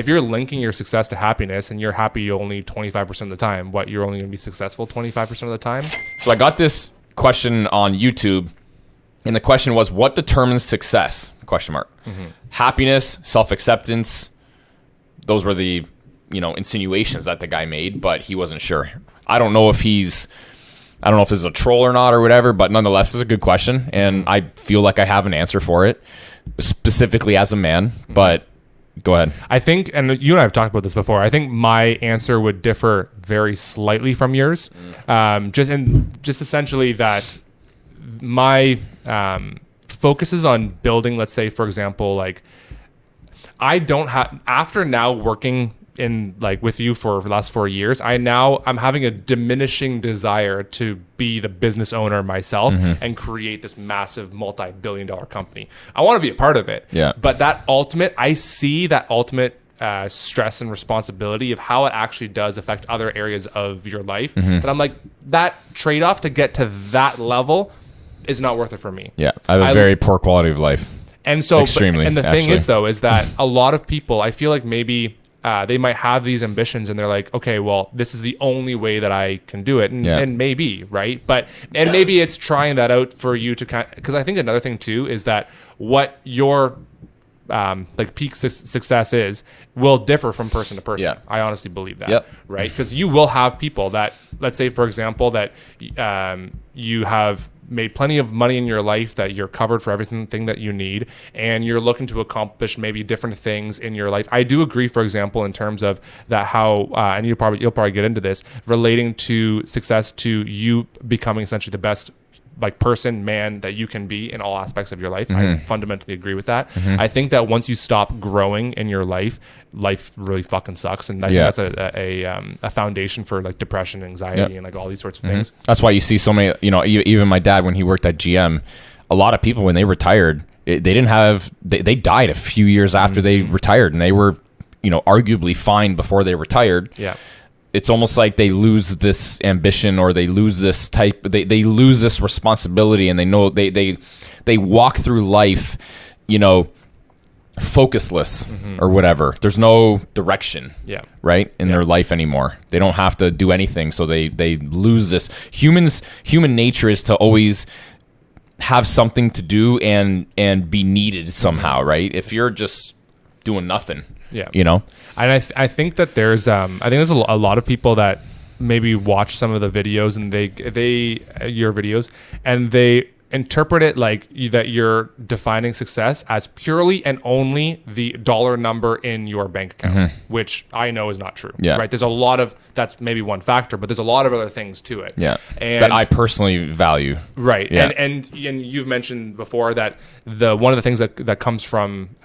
if you're linking your success to happiness and you're happy only 25% of the time, you're only going to be successful 25% of the time? So I got this question on YouTube, and the question was, what determines success? ? Happiness, self-acceptance. Those were the, insinuations that the guy made, but he wasn't sure. I don't know if this is a troll or not or whatever, but nonetheless, it's a good question, and I feel like I have an answer for it, specifically as a man, but go ahead. I think, and you and I have talked about this before, I think my answer would differ very slightly from yours. Just essentially that my focus is on building, let's say, for example, like I don't have, after now working in like with you for the last 4 years, I'm having a diminishing desire to be the business owner myself and create this massive multi-billion-dollar company. I want to be a part of it. Yeah. But I see that ultimate stress and responsibility of how it actually does affect other areas of your life. But I'm like, that trade-off to get to that level is not worth it for me. Yeah. I have a very poor quality of life. And so, extremely. And the thing is, though, is that a lot of people, I feel like maybe they might have these ambitions and they're like, okay, well, this is the only way that I can do it. And maybe, right? And maybe it's trying that out for you to because I think another thing too is that what your like peak success is will differ from person to person. Yeah. I honestly believe that, right? Because you will have people that, let's say, for example, that you have made plenty of money in your life, that you're covered for everything that you need, and you're looking to accomplish maybe different things in your life. I do agree, for example, in terms of that how, and you'll probably get into this, relating to success to you becoming essentially the best like person, man that you can be in all aspects of your life. I fundamentally agree with that. I think that once you stop growing in your life really fucking sucks, and I think that's a foundation for like depression, anxiety, and like all these sorts of things. That's why you see so many, even my dad when he worked at GM, a lot of people when they retired, they died a few years after they retired, and they were, arguably fine before they retired. Yeah. It's almost like they lose this ambition, or they lose this they lose this responsibility, and they know they walk through life, focusless or whatever. There's no direction, right, in their life anymore. They don't have to do anything, so they lose this. Human nature is to always have something to do and be needed somehow, right? If you're just doing nothing. And I think that there's a lot of people that maybe watch some of the videos and your videos, and they interpret it like that you're defining success as purely and only the dollar number in your bank account, which I know is not true. Right? There's a lot of, that's maybe one factor, but there's a lot of other things to it. And that I personally value. Right. And you've mentioned before that one of the things that comes from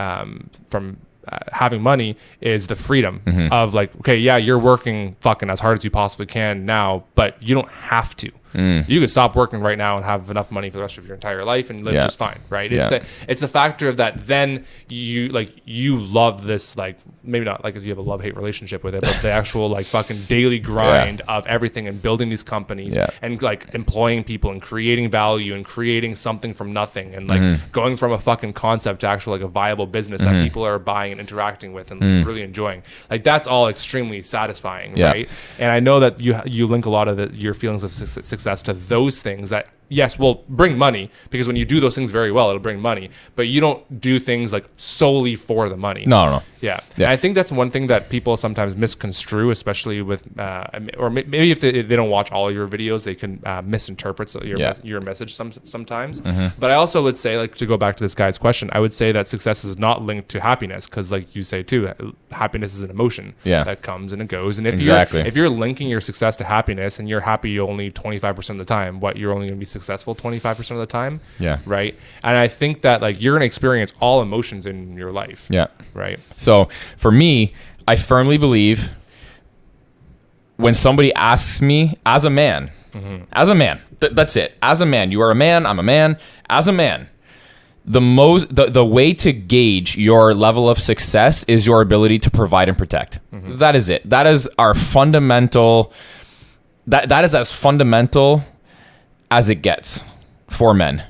having money is the freedom of like, okay, yeah, you're working fucking as hard as you possibly can now, but you don't have to. You could stop working right now and have enough money for the rest of your entire life and live just fine, right? It's the factor of that. Then you love this, like, maybe not like if you have a love-hate relationship with it, but the actual like fucking daily grind of everything and building these companies and like employing people and creating value and creating something from nothing and like going from a fucking concept to actual like a viable business that people are buying and interacting with and really enjoying. Like that's all extremely satisfying, right? And I know that you link a lot of your feelings of success to those things that, yes, will bring money, because when you do those things very well, it'll bring money, but you don't do things like solely for the money. No. Yeah. And I think that's one thing that people sometimes misconstrue, especially with, or maybe if they don't watch all your videos, they can misinterpret your message sometimes. But I also would say, like, to go back to this guy's question, I would say that success is not linked to happiness, because like you say too, happiness is an emotion that comes and it goes. And if you're linking your success to happiness and you're happy only 25% of the time, you're only going to be successful 25% of the time, right? And I think that like you're going to experience all emotions in your life, right? So for me, I firmly believe when somebody asks me as a man, that's it. As a man, you are a man, I'm a man. As a man, the way to gauge your level of success is your ability to provide and protect. That is it. That is our fundamental. That is as fundamental as it gets for men.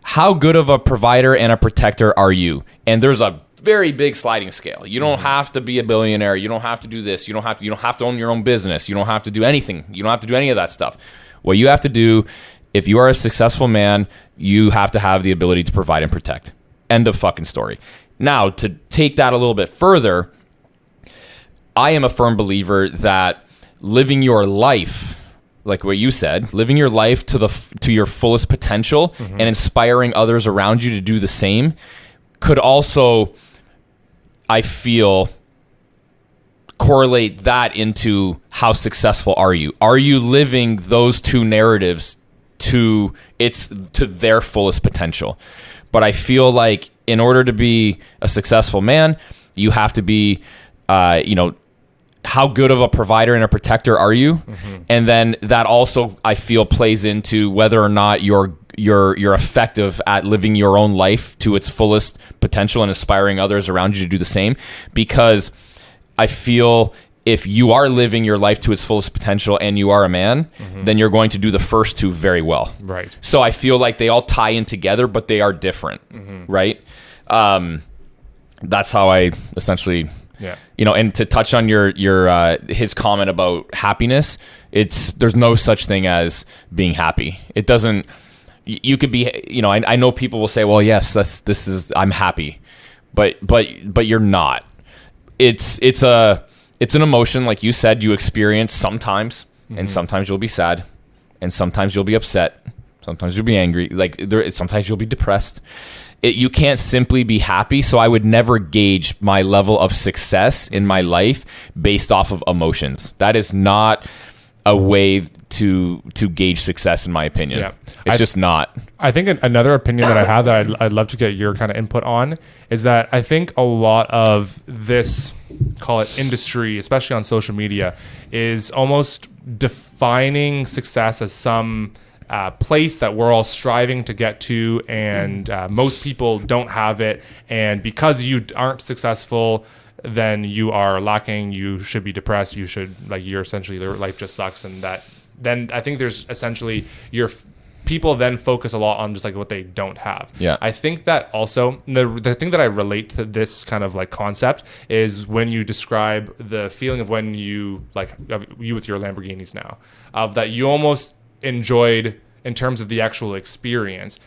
How good of a provider and a protector are you? And there's a very big sliding scale. You don't have to be a billionaire. You don't have to do this. You don't have to own your own business. You don't have to do anything. You don't have to do any of that stuff. What you have to do, if you are a successful man, you have to have the ability to provide and protect. End of fucking story. Now, to take that a little bit further, I am a firm believer that living your life, like what you said, living your life to your fullest potential and inspiring others around you to do the same could also, I feel, correlate that into how successful are you? Are you living those two narratives to their fullest potential? But I feel like in order to be a successful man, you have to be, how good of a provider and a protector are you? And then that also, I feel, plays into whether or not you're effective at living your own life to its fullest potential and inspiring others around you to do the same. Because I feel if you are living your life to its fullest potential and you are a man, then you're going to do the first two very well. Right. So I feel like they all tie in together, but they are different. Right. That's how I essentially... Yeah. And to touch on your his comment about happiness, there's no such thing as being happy. It doesn't. You could be. I know people will say, well, yes, this is I'm happy, but you're not. It's an emotion, like you said, you experience sometimes, and sometimes you'll be sad, and sometimes you'll be upset, sometimes you'll be angry, sometimes you'll be depressed. You can't simply be happy, so I would never gauge my level of success in my life based off of emotions. That is not a way to gauge success, in my opinion. Yeah. It's just not. I think another opinion that I have that I'd love to get your kind of input on is that I think a lot of this, call it industry, especially on social media, is almost defining success as some... place that we're all striving to get to, and most people don't have it, and because you aren't successful, then you are lacking, you should be depressed, you're essentially, your life just sucks. And that, then I think there's essentially people then focus a lot on just like what they don't have. Yeah. I think that also the thing that I relate to this kind of like concept is when you describe the feeling of when you with your Lamborghinis now, of that you almost enjoyed, in terms of the actual experience,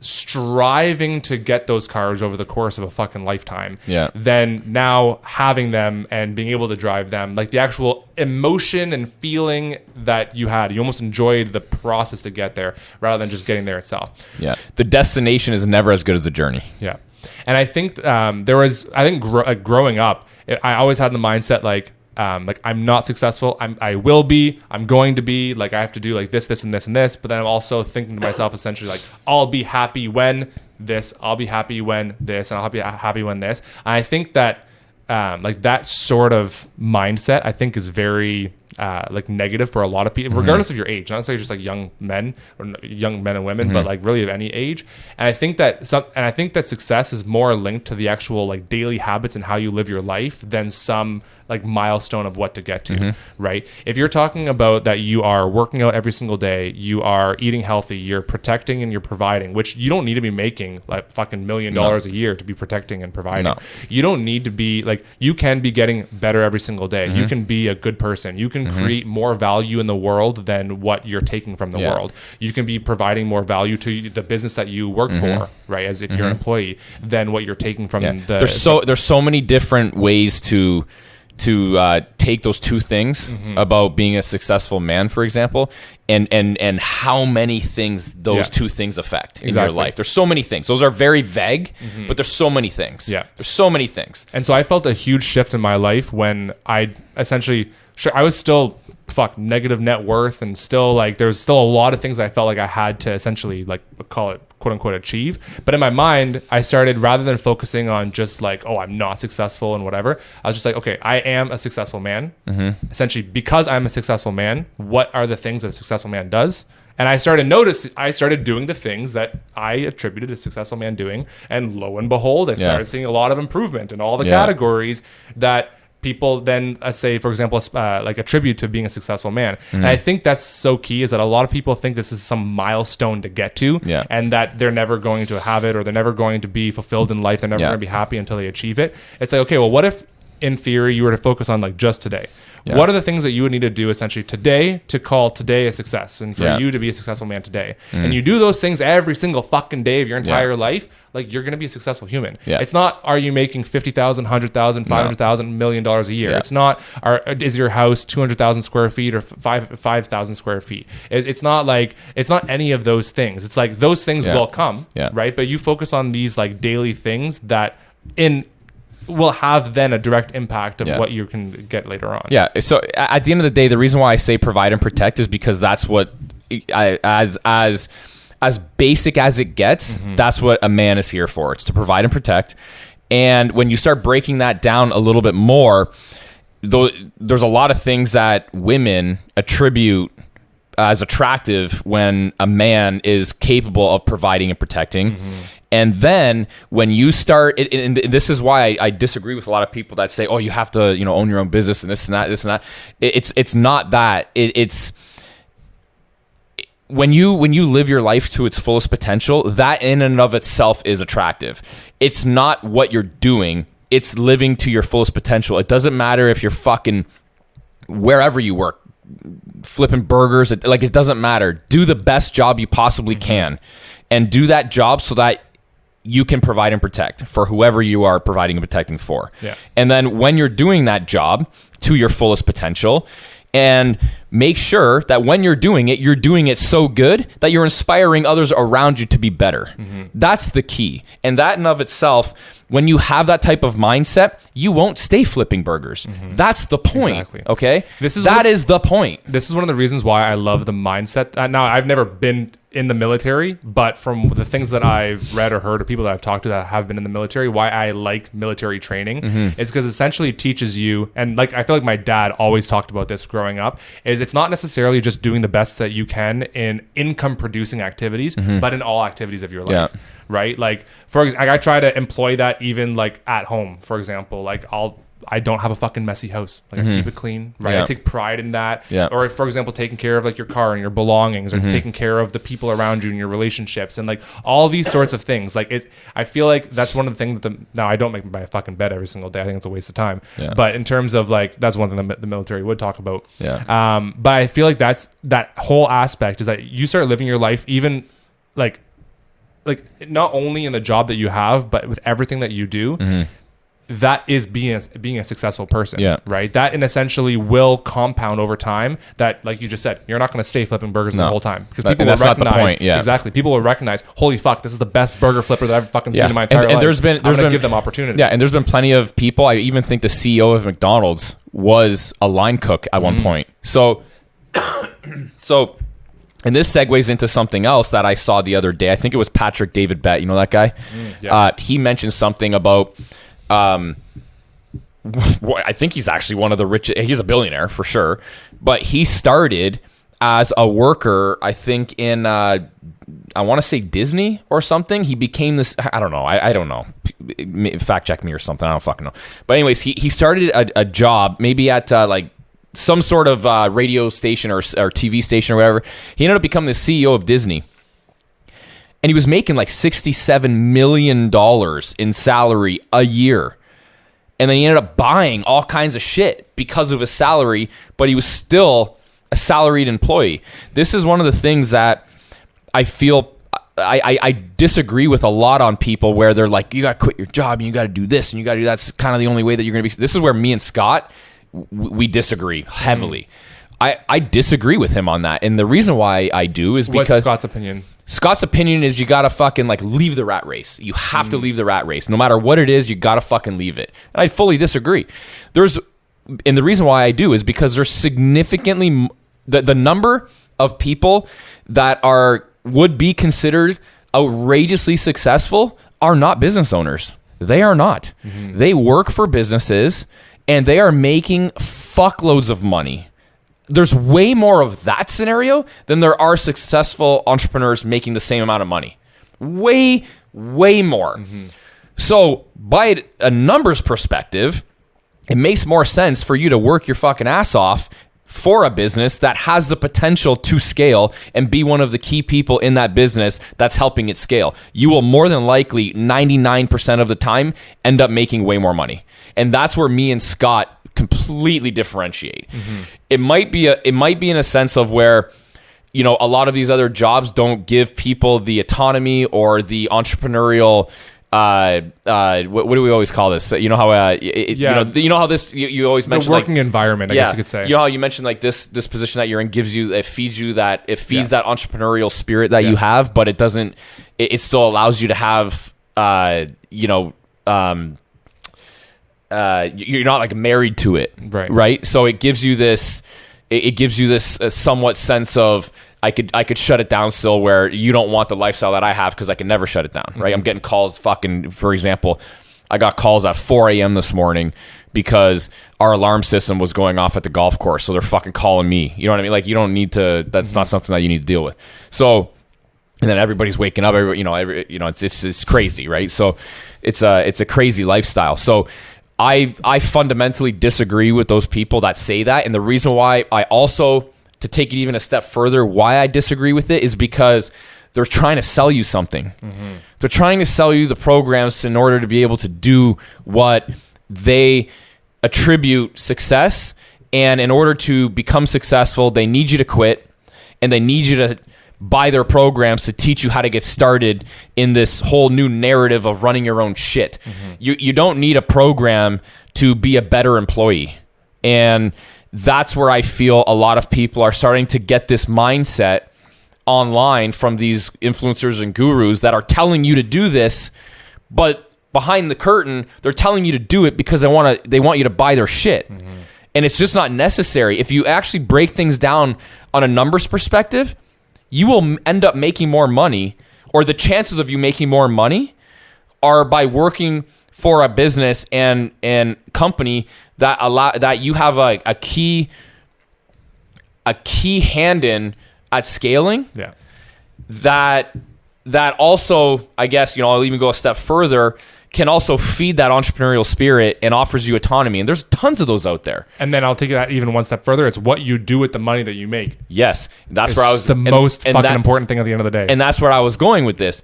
striving to get those cars over the course of a fucking lifetime. Yeah. Then now having them and being able to drive them, like the actual emotion and feeling that you had, you almost enjoyed the process to get there rather than just getting there itself. Yeah. The destination is never as good as the journey. Yeah. And I think growing up, I always had the mindset I'm not successful. I will be. I'm going to be. I have to do this, and this, and this. But then I'm also thinking to myself, essentially, I'll be happy when this. I'll be happy when this, and I'll be happy when this. And I think that that sort of mindset, I think, is very negative for a lot of people, regardless of your age. Not necessarily just young men and women, but really of any age. And I think that success is more linked to the actual daily habits and how you live your life than some milestone of what to get to, right? If you're talking about that you are working out every single day, you are eating healthy, you're protecting and you're providing, which you don't need to be making fucking $1 million a year to be protecting and providing. No. You don't need to be you can be getting better every single day. You can be a good person. You can create more value in the world than what you're taking from the world. You can be providing more value to the business that you work for, right? As if you're an employee, than what you're taking from there's so many different ways to take those two things about being a successful man, for example, and how many things those two things affect in your life. There's so many things. Those are very vague, but there's so many things. Yeah. There's so many things. And so I felt a huge shift in my life when I essentially, I was still negative net worth, and still there's still a lot of things that I felt I had to essentially call it quote unquote achieve. But in my mind, I started, rather than focusing on just I'm not successful and whatever, I was just okay, I am a successful man. Essentially, because I'm a successful man, what are the things that a successful man does? And I started doing the things that I attributed a successful man doing, and lo and behold, I started seeing a lot of improvement in all the categories that people then say, for example, like attribute to being a successful man. And I think that's so key, is that a lot of people think this is some milestone to get to, and that they're never going to have it, or they're never going to be fulfilled in life. They're never going to be happy until they achieve it. It's like, okay, well, what if in theory you were to focus on like just today? What are the things that you would need to do essentially today to call today a success, and for you to be a successful man today? And you do those things every single fucking day of your entire life, like you're going to be a successful human. It's not, are you making $50,000, $100,000, $500,000, $1 million a year? It's not, is your house 200,000 square feet or 5,000 square feet? It's not like, it's not any of those things. It's like those things will come, right? But you focus on these like daily things that will have then a direct impact of what you can get later on. Yeah. So at the end of the day, the reason why I say provide and protect is because that's what, as basic as it gets, that's what a man is here for. It's to provide and protect. And when you start breaking that down a little bit more, there's a lot of things that women attribute as attractive when a man is capable of providing and protecting. And then when you start, and this is why I disagree with a lot of people that say, "Oh, you have to, own your own business and this and that." It's not that. It's when you live your life to its fullest potential, that in and of itself is attractive. It's not what you're doing; it's living to your fullest potential. It doesn't matter if you're fucking wherever you work, flipping burgers. It doesn't matter. Do the best job you possibly can, and do that job so that you can provide and protect for whoever you are providing and protecting for. And then when you're doing that job to your fullest potential, and make sure that when you're doing it so good that you're inspiring others around you to be better. That's the key. And that in of itself, when you have that type of mindset, you won't stay flipping burgers. That's the point. Exactly. Okay? That is the point. This is one of the reasons why I love the mindset. Now, I've never been in the military, but from the things that I've read or heard of people that I've talked to that have been in the military, why I like military training is because essentially it teaches you, and like I feel like my dad always talked about this growing up, is it's not necessarily just doing the best that you can in income producing activities, but in all activities of your life. Right? Like, for example, I try to employ that even like at home, for example. Like I don't have a fucking messy house. Like I keep it clean, right? I take pride in that. Or if, for example, taking care of like your car and your belongings, or taking care of the people around you and your relationships, and like all these sorts of things. Like I feel like that's one of the things that now I don't make my fucking bed every single day. I think it's a waste of time. But in terms of like, that's one thing that the military would talk about. But I feel like that whole aspect is that you start living your life even like not only in the job that you have, but with everything that you do, that is being a successful person, right? That and essentially will compound over time. That, like you just said, you're not going to stay flipping burgers the whole time, because people will recognize. Not the point. Exactly, people will recognize. Holy fuck, this is the best burger flipper that I've fucking seen in my entire life. And there's been give them opportunity. And there's been plenty of people. I even think the CEO of McDonald's was a line cook at one point. So. And this segues into something else that I saw the other day. I think it was Patrick David Bett. You know that guy? He mentioned something about, I think he's actually one of the richest. He's a billionaire for sure. But he started as a worker, I think in, I want to say Disney or something. He became this, I don't know. I don't know. Fact check me or something. I don't fucking know. But anyways, he started a job maybe at like, some sort of radio station or TV station or whatever. He ended up becoming the CEO of Disney. And he was making like $67 million in salary a year. And then he ended up buying all kinds of shit because of his salary, but he was still a salaried employee. This is one of the things that I feel I disagree with a lot on people, where they're like, you got to quit your job and you got to do this and you got to do that's kind of the only way that you're going to be. This is where me and Scott, we disagree heavily. I disagree with him on that. And the reason why I do is because... What's Scott's opinion? Scott's opinion is you got to fucking like leave the rat race. You have to leave the rat race. No matter what it is, you got to fucking leave it. And I fully disagree. And the reason why I do is because there's significantly... The number of people that would be considered outrageously successful are not business owners. They are not. They work for businesses, and they are making fuckloads of money. There's way more of that scenario than there are successful entrepreneurs making the same amount of money. Way, way more. So by a numbers perspective, it makes more sense for you to work your fucking ass off for a business that has the potential to scale and be one of the key people in that business that's helping it scale. You will more than likely 99% of the time end up making way more money. And that's where me and Scott completely differentiate. Mm-hmm. It might be in a sense of where, you know, a lot of these other jobs don't give people the autonomy or the entrepreneurial what do we always call this? You know how you know how this you always mention the working environment, I guess you could say. You know how you mentioned like this position that you're in feeds that entrepreneurial spirit that you have, but it doesn't. It still allows you to have you're not like married to it, right? So it gives you this. It gives you this somewhat sense of I could shut it down still, where you don't want the lifestyle that I have because I can never shut it down, right? Mm-hmm. I'm getting calls for example, I got calls at 4 a.m. this morning because our alarm system was going off at the golf course. So they're fucking calling me. You know what I mean? Like, you don't need to, that's not something that you need to deal with. So, and then everybody's waking up, it's crazy, right? So it's a crazy lifestyle. So I fundamentally disagree with those people that say that. And the reason why I also, to take it even a step further, why I disagree with it is because they're trying to sell you something. Mm-hmm. They're trying to sell you the programs in order to be able to do what they attribute success. And in order to become successful, they need you to quit, and they need you to buy their programs to teach you how to get started in this whole new narrative of running your own shit. Mm-hmm. You don't need a program to be a better employee. And that's where I feel a lot of people are starting to get this mindset online from these influencers and gurus that are telling you to do this, but behind the curtain, they're telling you to do it because they want you to buy their shit. Mm-hmm. And it's just not necessary. If you actually break things down on a numbers perspective, you will end up making more money, or the chances of you making more money are by working for a business and company that you have a key hand in at scaling. Yeah. That also, I guess, I'll even go a step further, can also feed that entrepreneurial spirit and offers you autonomy. And there's tons of those out there. And then I'll take that even one step further. It's what you do with the money that you make. Yes. That's where I was. The most fucking important thing at the end of the day. And that's where I was going with this.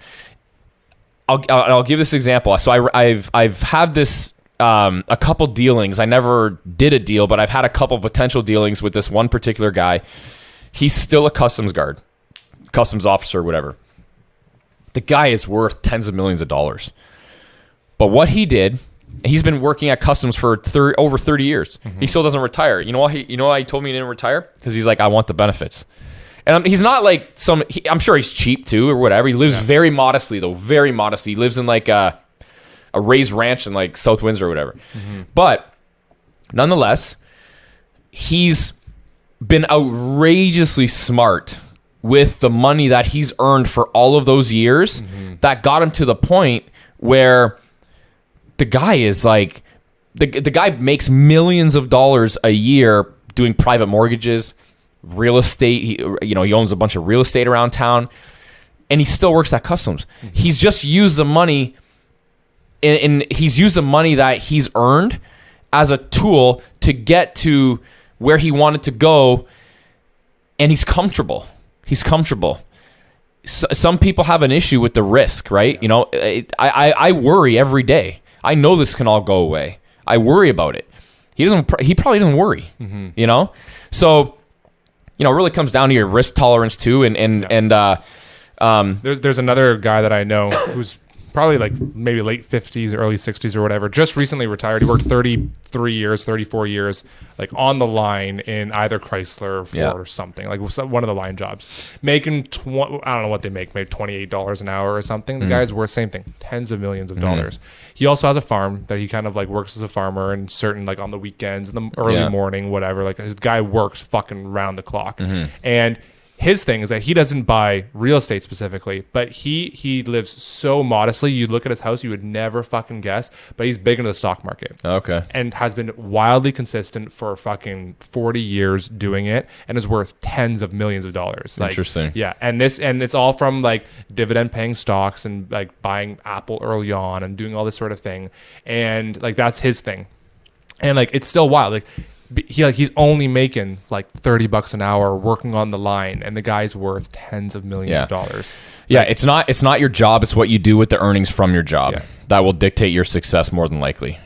I'll give this example. So I've had this a couple dealings. I never did a deal, but I've had a couple potential dealings with this one particular guy. He's still a customs guard, customs officer, whatever. The guy is worth tens of millions of dollars. But what he did, he's been working at customs for over 30 years. Mm-hmm. He still doesn't retire. You know why he told me he didn't retire? Because he's like, I want the benefits. And he's not like I'm sure he's cheap too or whatever. He lives very modestly though, very modestly. He lives in like a raised ranch in like South Windsor or whatever. Mm-hmm. But nonetheless, he's been outrageously smart with the money that he's earned for all of those years. Mm-hmm. That got him to the point where the guy is like, the guy makes millions of dollars a year doing private mortgages, real estate. He owns a bunch of real estate around town, and he still works at customs. Mm-hmm. He's just used the money, and he's used the money that he's earned as a tool to get to where he wanted to go, and he's comfortable. Some people have an issue with the risk, right? I worry every day. I know this can all go away. I worry about it. He probably doesn't worry, mm-hmm. So, it really comes down to your risk tolerance too. There's another guy that I know who's probably like maybe late 50s, early 60s or whatever, just recently retired. He worked 33 years, 34 years, like on the line in either Chrysler or Ford or something, like one of the line jobs, making, I don't know what they make, maybe $28 an hour or something. The guy's worth, same thing, tens of millions of dollars. He also has a farm that he kind of like works as a farmer and certain like on the weekends, in the early morning, whatever. Like his guy works fucking round the clock. Mm-hmm. And his thing is that he doesn't buy real estate specifically, but he lives so modestly. You look at his house, you would never fucking guess, but he's big into the stock market. Okay. And has been wildly consistent for fucking 40 years doing it, and is worth tens of millions of dollars. Like, interesting. Yeah. And it's all from like dividend paying stocks and like buying Apple early on and doing all this sort of thing. And like, that's his thing. And like, it's still wild. Like, he's only making like $30 an hour working on the line, and the guy's worth tens of millions of dollars. Yeah, like, it's not your job, it's what you do with the earnings from your job that will dictate your success more than likely.